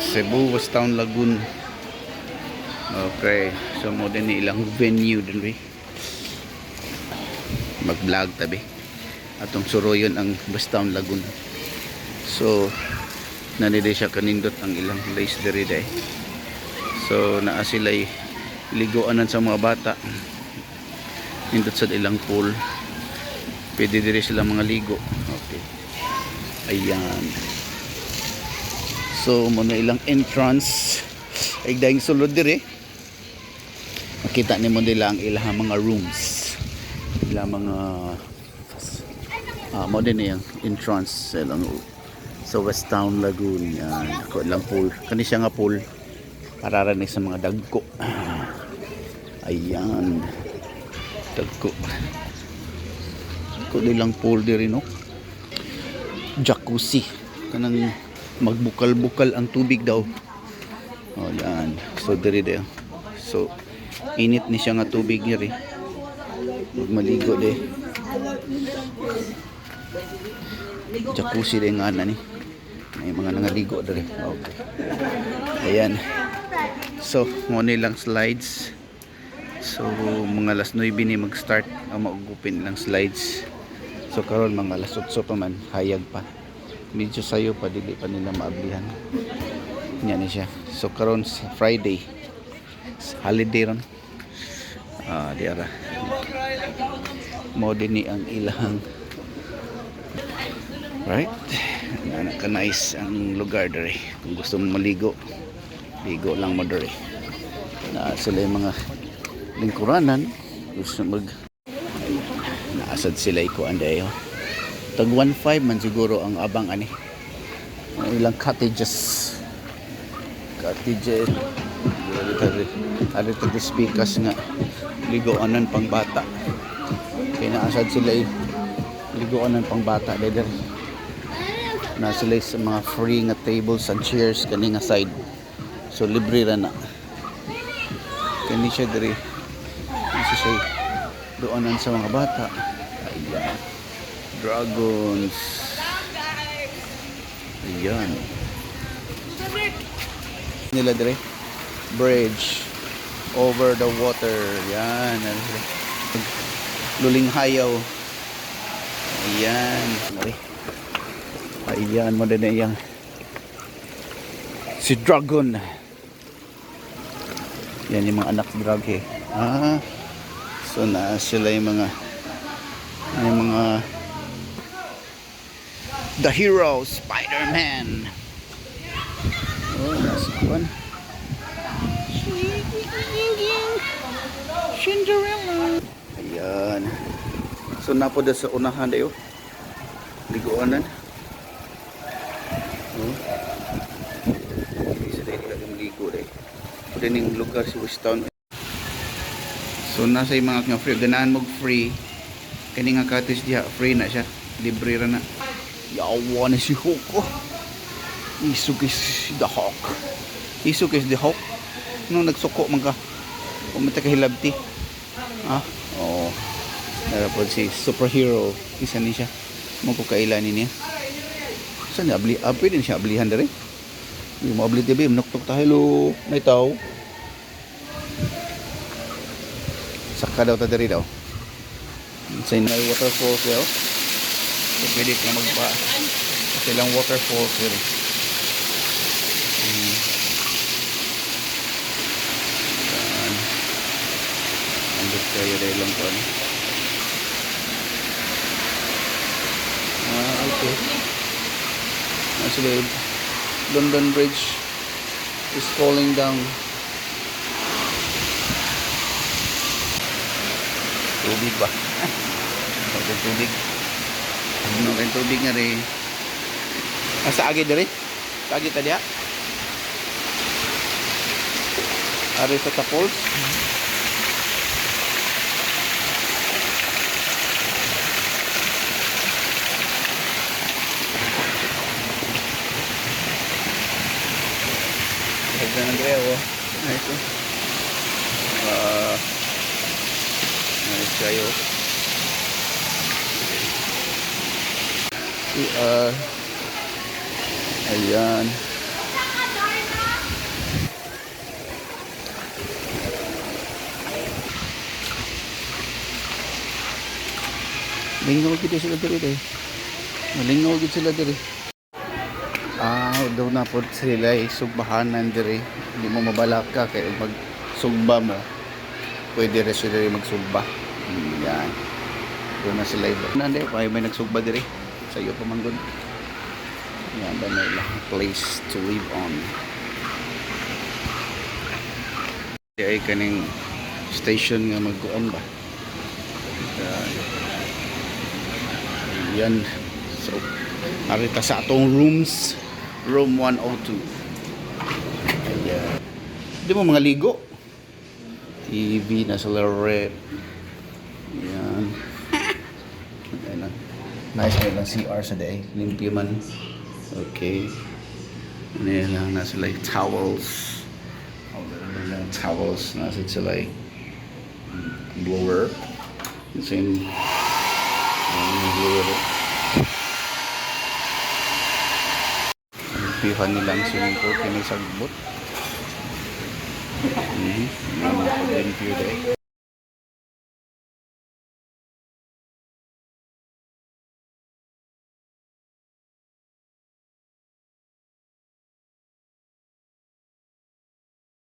Cebu West Town Lagoon. Okay, so mo din ilang venue din we. Mag-vlog tabi. Atong suroyon ang West Town Lagoon. So nanide siya kanindot ang ilang place diri day. So naa sila'y liguanan sa mga bata. Nindot sa ilang pool. Pwede diri sila mga ligo. Okay. Ayan. So muna ilang entrance. Ay dahing sulod diri. Makita ni mo nila ang ilang mga rooms. Ilang mga mo din yung entrance sa West Town Lagoon. Yan. Ako ilang pool. Kani siya nga pool. Pararanig sa mga dagko. Ayan. Dagko. Ako nilang pool diri no. Jacuzzi. Kanang magbukal-bukal ang tubig daw. Oh, yan. So diri daw. So init ni siya nga tubig diri. Maligo de. Jacuzzi din nga na ni. May mga nangaligo diri. Okay. Ayan. So, mo nilang slides. So, mga alas 9 ni mag-start ang maugupin nilang slides. So, karon mga alas 8 pa man, hayag pa. Medyo sayo pa, dili pa nila maablihan. Yan ni siya. So, karon sa Friday. Holiday ron. Diara. Mo din ni ang ilang. Right? Naka-nice ang lugar dere. Kung gusto mo maligo, ligo lang mo dere. Na sila yung mga lingkuranan. Gusto mag naasad sila ikuan dayo. Tag 1.5 man siguro ang abang ani. Ilang cottages. Cottages. Alito the speakers nga ligoanan pang bata. Kaya naasad sila ligoanan pang bata dere. Na sila sa mga free nga tables and chairs kani nga side. So libre ra na. Kani siya diri. Kasi siya doanan sa mga bata. Ayan. Dragons. Ayan. Nila diri. Bridge over the water. Yan. Luling hayaw. Ayan. Ayan mo din yung si Dragon. Yan yung mga anak drag eh. So na sila yung mga the hero Spider-Man. Oh, nasa kuwan. Cinderella. Ayan. So napo da sa unahan dayo. Liguanan. Isa dahil ka maligo dahil. Pwede ning lugar si West Town. So nasa yung mga free. Ganaan mong free. Kani nga cottage diha. Free na siya. Libre ra na. Yawa na si Hulk. Isuk is the Hulk. Isuk is the Hulk. Nung nagsuko mga umita kahilabti. Oo. Narapod si superhero. Isa ni siya. Mapukailanin niya. Saan niya? Pwede siya ablihan na rin. Yung mga abli TV, manuktok tayo. Hello, naitaw. Saka daw ta dari daw. Sa may waterfalls daw. So pwede ka magpa. Kasi lang waterfalls dito. Andot kayo dahil lang po. Okay. Actually, London Bridge is falling down. Tubig ba? Tubig. Ano rin tubig nga rin. Asa agi diri? Sa agi tadi ha? Ari sa Tapols. Ganda ng greo. Nice. Nice kayo. Ayan. Lingaw gid sila diri day. Malingaw gid sila diri. Daw na po sila sugbahanan diri. Hindi mo mabalak ka kay mag sugba mo. Pwede rin sila magsugba. Yan. Doon na sila iba. Nande, may nagsugba diri. Sa iyo pa man gud. Yan ba may place to live on. Di ay kaning station nga magkuan ba. Yan. So, arita sa atong rooms. Room 102. Ayan. Di mo mga ligo. TV na sa red. Ayan. Ayan. Nice na lang CR sa day. Limpyo man. Okay. Ayan lang. Nasa like towels. Towels. Nasa sila blower. Same. Blower. Pihan nilang swimming pool kini sagbot. Limpyo day.